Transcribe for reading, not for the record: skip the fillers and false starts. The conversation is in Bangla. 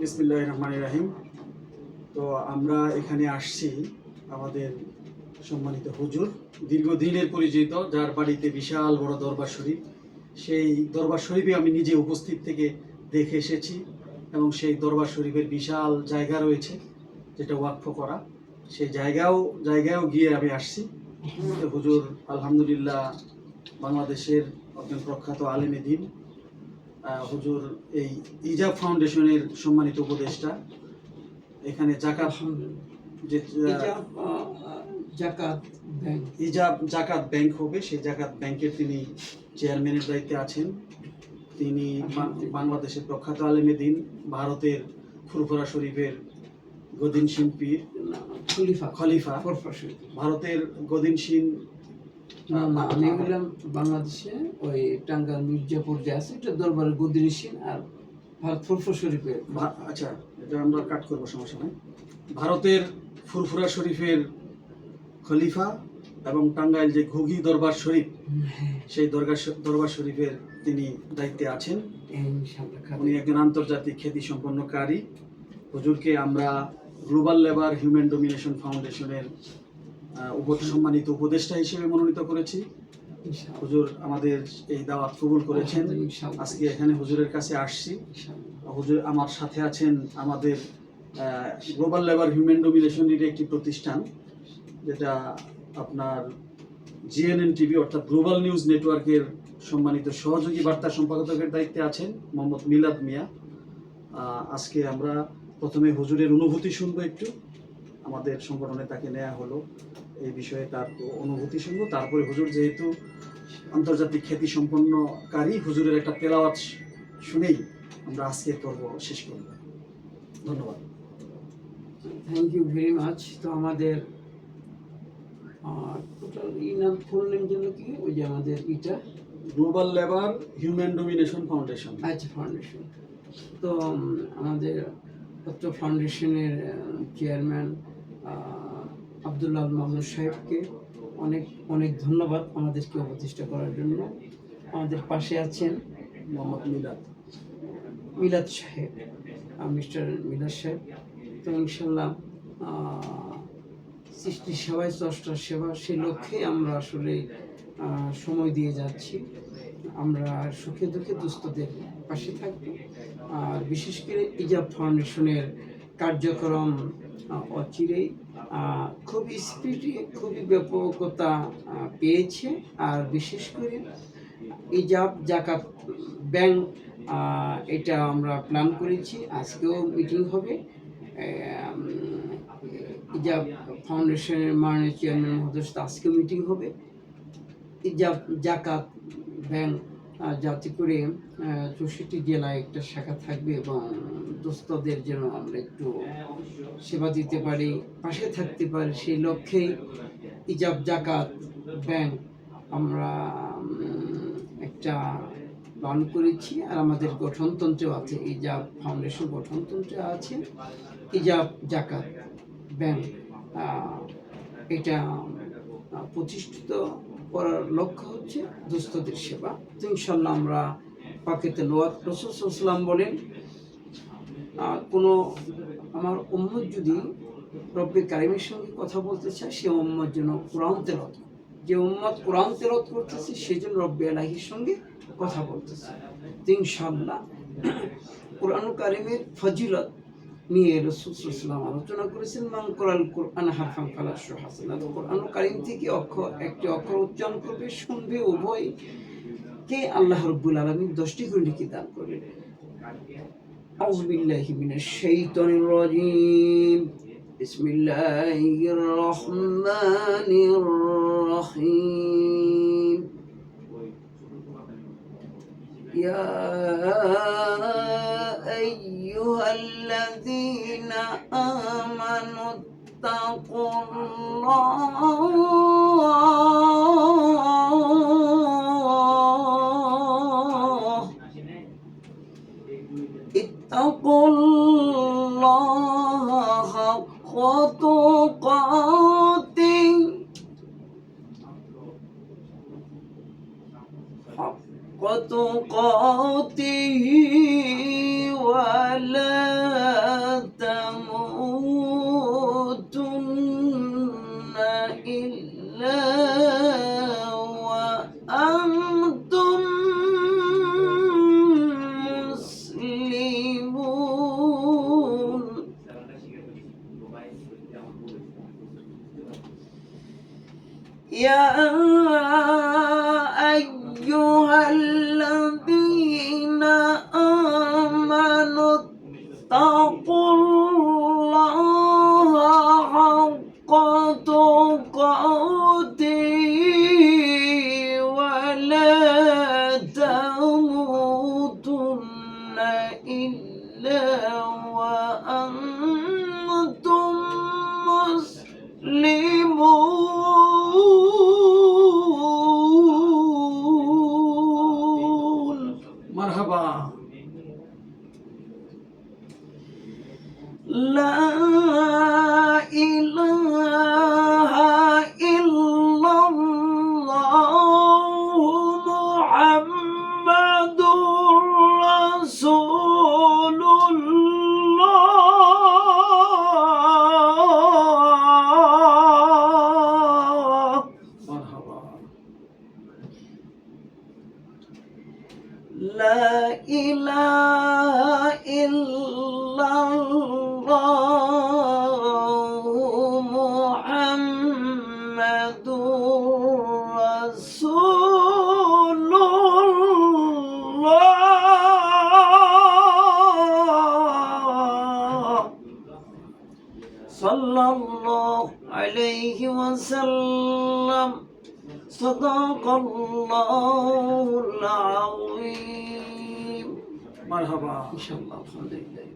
বিসমিল্লাহির রহমানির রহিম। তো আমরা এখানে আসছি আমাদের সম্মানিত হুজুর, দীর্ঘদিনের পরিচিত, যার বাড়িতে বিশাল বড় দরবার শরীফ। সেই দরবার শরীফে আমি নিজে উপস্থিত থেকে দেখে এসেছি এবং সেই দরবার শরীফের বিশাল জায়গা রয়েছে যেটা ওয়াকফ করা। সেই জায়গায়ও গিয়ে আমি আসছি। তো হুজুর আলহামদুলিল্লাহ বাংলাদেশের একজন প্রখ্যাত আলেমে দ্বীন। হুজুর এই ইজাব ফাউন্ডেশনের সম্মানিত উপদেষ্টা। এখানে ইজাব জাকাত ব্যাংক হবে, সেই জাকাত ব্যাংকের তিনি চেয়ারম্যানের দায়িত্বে আছেন। তিনি বাংলাদেশের প্রখ্যাত আলেমে দ্বীন, ভারতের ফুরফুরা শরীফের গদিনশীন পীর খলিফা, ভারতের গদিনশীন। আমি বললাম বাংলাদেশে ওই টাঙ্গাইল মির্জাপুর যে আছে এটা দরবারের গদিনশীন, আর ভারত ফুরফুরা শরীফের। আচ্ছা, এটা আমরা কাট করবো, সমস্যা নাই। ভারতের ফুরফুরা শরীফের খলিফা এবং টাঙ্গাইল যে ঘুঘি দরবার শরীফ, সেই দরবার শরীফের তিনি দায়িত্বে আছেন। উনি একজন আন্তর্জাতিক খ্যাতি সম্পন্ন কারি। হুজুরকে আমরা গ্লোবাল লেবার হিউম্যান ডোমিনেশন ফাউন্ডেশনের সম্মানিত উপদেষ্টা হিসেবে মনোনীত করেছি। হুজুর আমাদের এই দাওয়াত কবুল করেছেন। আজকে এখানে হুজুরের কাছে আসছি। হুজুর আমার সাথে আছেন আমাদের গ্লোবাল লেবার হিউম্যান ডোমিনেশনের একটি প্রতিষ্ঠান, যেটা আপনার জিএনএন টিভি অর্থাৎ গ্লোবাল নিউজ নেটওয়ার্কের সম্মানিত সহযোগী বার্তা সম্পাদকের দায়িত্বে আছেন মোহাম্মদ মিলাদ মিয়া। আজকে আমরা প্রথমে হুজুরের অনুভূতি শুনবো, একটু আমাদের সংগঠনে তাকে নেওয়া হলো, এই বিষয়ে তার অনুভূতি শুনবো। তারপরে হুজুর যেহেতু আন্তর্জাতিক খ্যাতি সম্পন্নকারী, হুজুরের একটা তেলাওয়াত শুনেই আমরা আজকের পর্ব শেষ করব। ধন্যবাদ। Thank you very much. তো আমাদের টোটাল নাম ফুল নেম যেন কি, ওই যে আমাদের এটা global labour human domination foundation. আচ্ছা, ফাউন্ডেশন। তো আমাদের ফাউন্ডেশনের চেয়ারম্যান আব্দুল্লাহ মামুন সাহেবকে অনেক অনেক ধন্যবাদ আমাদেরকে প্রতিষ্ঠা করার জন্য। আমাদের পাশে আছেন মোহাম্মদ মিলাদ সাহেব, মিস্টার মিলাদ সাহেব। তো ইনশাল্লাহ সৃষ্টি সেবায় স্রষ্টার সেবা, সেই লক্ষ্যে আমরা আসলে সময় দিয়ে যাচ্ছি। আমরা সুখে দুঃখে দুস্থদের পাশে থাকব। আর বিশেষ করে ইজাব ফাউন্ডেশনের কার্যক্রম অচিরেই খুবই স্পিডে, খুবই ব্যাপকতা পেয়েছে। আর বিশেষ করে ইজাব জাকাত ব্যাংক, এটা আমরা প্ল্যান করেছি। আজকেও মিটিং হবে। ইজাব ফাউন্ডেশনের মাননীয় চেয়ারম্যান মহোদয়ের সাথে আজকেও মিটিং হবে। ইজাব জাকাত ব্যাংক যাতে করে 64 জেলায় একটা শাখা থাকবে এবং দুস্থদের যেন আমরা একটু সেবা দিতে পারি, পাশে থাকতে পারি, সেই লক্ষ্যেই ইজাব জাকাত ব্যাংক আমরা একটা প্ল্যান করেছি। আর আমাদের গঠনতন্ত্র আছে, ইজাব ফাউন্ডেশন গঠনতন্ত্র আছে। ইজাব জাকাত ব্যাংক এটা প্রতিষ্ঠিত করার লক্ষ্য হচ্ছে দুস্থদের সেবা। তো ইনশাল্লাহ আমরা পাকেতে লোয়াত রাসূল সাল্লাল্লাহু আলাইহি ওয়াসাল্লাম বলেন, কোনো আমার উম্মত যদি রব্বে কারিমের সঙ্গে কথা বলতে চায়, সে উম্মত যেন কোরআন তেলাওয়াত, যে উম্মত কোরআন তেলাওয়াত করতেছে সেই জন্য রব্বে আলাহির সঙ্গে কথা বলতেছে। তো ইনশাল্লাহ কোরআন কারিমের ফজিলত নিয়ে রাসূল সাল্লাল্লাহু আলাইহি ওয়াসাল্লাম আলোচনা করেছেন। মান কোরআন হারফান ফালাশু হাসানাত। কোরআন কারীম থেকে একটি অক্ষর উচ্চারণ করবে, শুনবে, উভয় কে আল্লাহ রাব্বুল আলামিন 10টি নেকি দান করবেন। আউযু বিল্লাহি মিনাশ শাইতানির রাজীম। বিসমিল্লাহির রহমানির রহিম। ইয়া আইয়ুহাল্লাযীনা আমানু ইত্তাকুল্লাহ হাক্কা তুকাতিহি ওয়া ولا تموتن إلا وأنتم مسلمون. يا أيها الذين آمنوا اتقوا الله حق تقاته ولا تموتن إلا وأنتم مسلمون. মারহাবা। لا إله إلا الله محمد رسول الله. মারহাবা। لا إله إلا الله محمد رسول الله صلى الله عليه وسلم. صدق الله العظيم. মারহাবা। إن شاء الله الحمد لله.